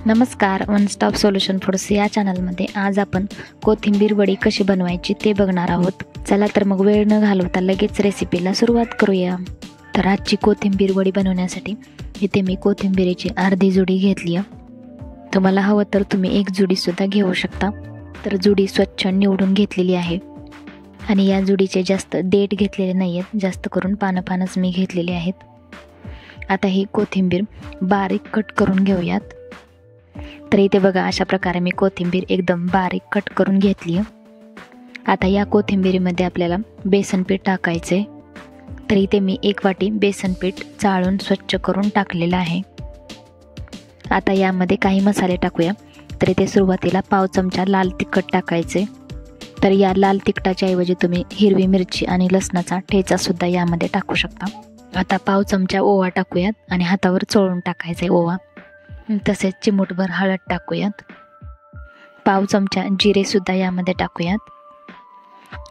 नमस्कार, one stop solution foods या चॅनलमध्ये आज आपण कोथिंबीर वडी कशी बनवायची ते बघणार आहोत। चला तर मग वेळ न घालवता लगेच रेसिपीला सुरुवात करूया। तर आजची कोथिंबीर वडी बनवण्यासाठी इथे मी कोथिंबीरीची अर्धी जुडी घेतली आहे। तुम्हाला हवं तर तुम्ही एक जुडी सुद्धा घेऊ शकता। तर जुडी स्वच्छ निवडून घेतलेली आहे आणि या जुडीचे जास्त देठ घेतलेले नाहीयेत, जास्त करून पानंच मी घेतलेली आहेत। आता ही कोथिंबीर बारीक कट करून घेऊयात। तर इथे बघा अशा प्रकारे मी कोथिंबीर एकदम बारीक कट करून घेतली आहे। आता या कोथिंबीरीमध्ये आपल्याला बेसन पीठ टाकायचे। तर इथे मी 1 वाटी बेसन पीठ चाळून स्वच्छ करून टाकलेलं आहे। आता यामध्ये काही मसाले टाकूया। तर इथे सुरुवातीला पाव चमचा लाल तिखट टाकायचे। तर या लाल तिखटाच्या ऐवजी तुम्ही हिरवी मिरची आणि लसणाचा ठेचा सुद्धा यामध्ये टाकू शकता। आता पाव चमचा ओवा टाकूयात आणि हातावर चोळून टाकायचे ओवा। तसेच चिमूटभर हळद टाकूयात। पाव चमचा जिरे सुद्धा यामध्ये टाकूयात।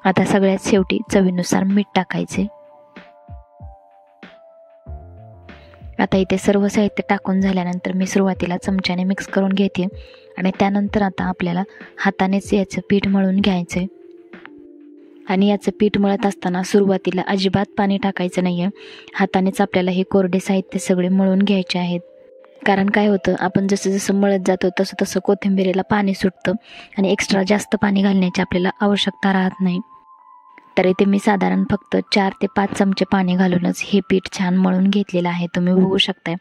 आता सगळ्यात शेवटी चवीनुसार मीठ टाकायचे। आता इथे सर्व साहित्य टाकून झाल्यानंतर मी सुरुवातीला चमच्याने मिक्स करून घेते आणि त्यानंतर आता आपल्याला हातानेच याचं पीठ मळून घ्यायचे। आणि याचं पीठ मळत असताना सुरुवातीला अजिबात पाणी टाकायचं नाहीये, हातानेच आपल्याला हे कोरडे साहित्य सगळे मळून घ्यायचे आहेत। कारण काय होतं, आपण जसं मळत जातो तसं कोथिंबीरीला पाणी सुटतं आणि एक्स्ट्रा जास्त पाणी घालण्याची आपल्याला आवश्यकता राहत नाही। तर इथे मी साधारण फक्त 4 ते 5 चमचे पाणी घालूनच हे पीठ छान मळून घेतलेलं आहे, तुम्ही बघू शकताय।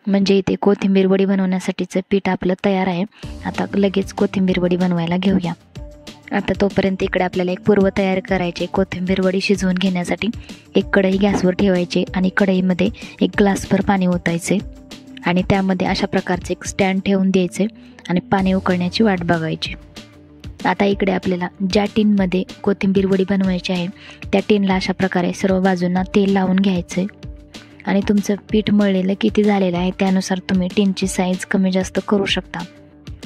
म्हणजे इथे कोथिंबीर वडी बनवण्यासाठीचं पीठ आपलं तयार आहे। आता लगेच कोथिंबीर वडी बनवायला घेऊया। आता तोपर्यंत इकडे आपल्याला एक पूर्व तयार करायची। कोथिंबीर वडी शिजवून घेण्यासाठी एक कढई गॅसवर ठेवायची आणि कढईमध्ये 1 ग्लासभर पाणी ओतायचे आणि त्यामध्ये अशा प्रकारचे एक स्टँड ठेवून द्यायचे आणि पाणी उकळण्याची वाट बघायची। आता इकडे आपल्याला ज्या टिनमध्ये कोथिंबीर वडी बनवायची आहे त्या टिनला अशा प्रकारे सर्व बाजूंना तेल लावून घ्यायचे आणि तुमचं पीठ मळलेलं किती झालेलं आहे त्यानुसार तुम्ही टिनची साईज कमी जास्त करू शकता।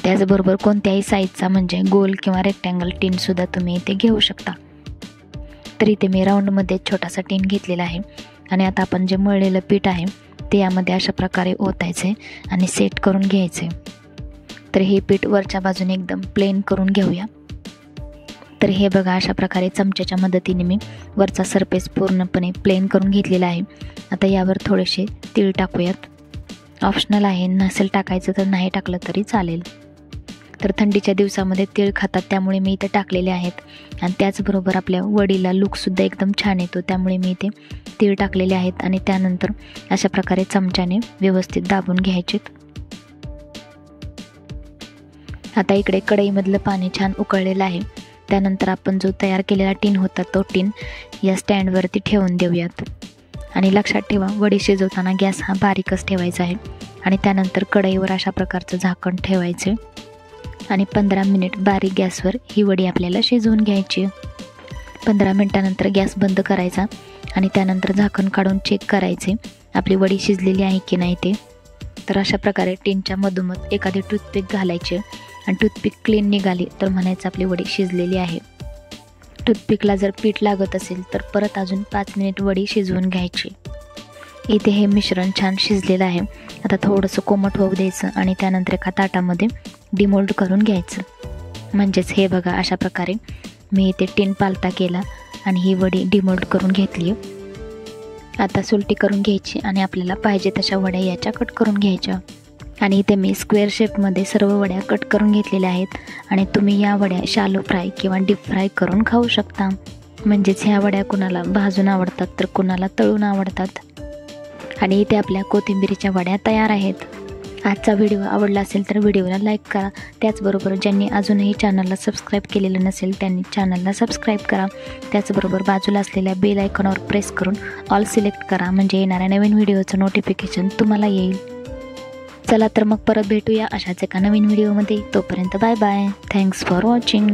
त्याचबरोबर कोणत्याही साईजचा म्हणजे गोल किंवा रेक्टँगल टिन सुद्धा तुम्ही इथे घेऊ शकता। तर इथे मी राऊंडमध्ये छोटासा टिन घेतलेला आहे आणि आता आपण जे मळलेलं पीठ आहे ते यामध्ये अशा प्रकारे ओतायचे आणि सेट करून घ्यायचे। तर हे पीठ वरच्या बाजूने एकदम प्लेन करून घेऊया। तर हे बघा अशा प्रकारे चमच्याच्या मदतीने मी वरचा सरफेस पूर्णपणे प्लेन करून घेतलेला आहे। आता यावर थोडेसे तीळ टाकूयात, ऑप्शनल आहे, नसेल टाकायचं तर नाही टाकलं तरी चालेल। तर थंडीच्या दिवसामध्ये तीळ खातात त्यामुळे मी इथे टाकलेले आहेत आणि त्याचबरोबर आपल्या वडीला लुकसुद्धा एकदम छान येतो, त्यामुळे मी इथे तीळ टाकलेले आहेत आणि त्यानंतर अशा प्रकारे चमच्याने व्यवस्थित दाबून घ्यायचेत। आता इकडे कढईमधलं पाणी छान उकळलेलं आहे। त्यानंतर आपण जो तयार केलेला टिन होता तो टिन या स्टँडवरती ठेवून देऊयात आणि लक्षात ठेवा वडी शिजवताना गॅस हा बारीकच ठेवायचा आहे आणि त्यानंतर कढईवर अशा प्रकारचं झाकण ठेवायचे आणि 15 मिनिट बारीक गॅसवर ही वडी आपल्याला शिजवून घ्यायची। 15 मिनिटानंतर गॅस बंद करायचा आणि त्यानंतर झाकण काढून चेक करायचे आपली वडी शिजलेली आहे की नाही ते। तर अशा प्रकारे टिनच्या मधोमध एखादी टूथपिक घालायची आणि टूथपिक क्लीन निघाली तर म्हणायचं आपली वडी शिजलेली आहे। टूथपिकला जर पीठ लागत असेल तर परत अजून 5 मिनिट वडी शिजवून घ्यायची। इथे हे मिश्रण छान शिजलेलं आहे। आता थोडंसं कोमट होऊ द्यायचं आणि त्यानंतर एका ताटामध्ये डिमोल्ड करून घ्यायचं। म्हणजेच हे बघा अशा प्रकारे मी इथे टिन पालता केला आणि ही वडी डिमोल्ड करून घेतली। आता सुलटी करून घ्यायची आणि आपल्याला पाहिजे तशा वड्या याच्या कट करून घ्यायच्या आणि इथे मी स्क्वेअर शेपमध्ये सर्व वड्या कट करून घेतलेल्या आहेत आणि तुम्ही या वड्या शालो फ्राय किंवा डीप फ्राय करून खाऊ शकता। म्हणजेच ह्या वड्या कुणाला भाजून आवडतात तर कुणाला तळून आवडतात। आणि इथे आपल्या कोथिंबीरीच्या वड्या तयार आहेत। आजचा व्हिडिओ आवडला असेल तर व्हिडिओला लाईक करा। त्याचबरोबर ज्यांनी अजूनही चॅनलला सबस्क्राईब केलेलं नसेल त्यांनी चॅनलला सबस्क्राईब करा। त्याचबरोबर बाजूला असलेल्या बेल आयकॉनवर प्रेस करून ऑल सिलेक्ट करा, म्हणजे येणाऱ्या नवीन व्हिडिओचं नोटिफिकेशन तुम्हाला येईल। चला तर मग परत भेटूया अशाच एका नवीन व्हिडिओमध्ये। तोपर्यंत bye bye, thanks for watching.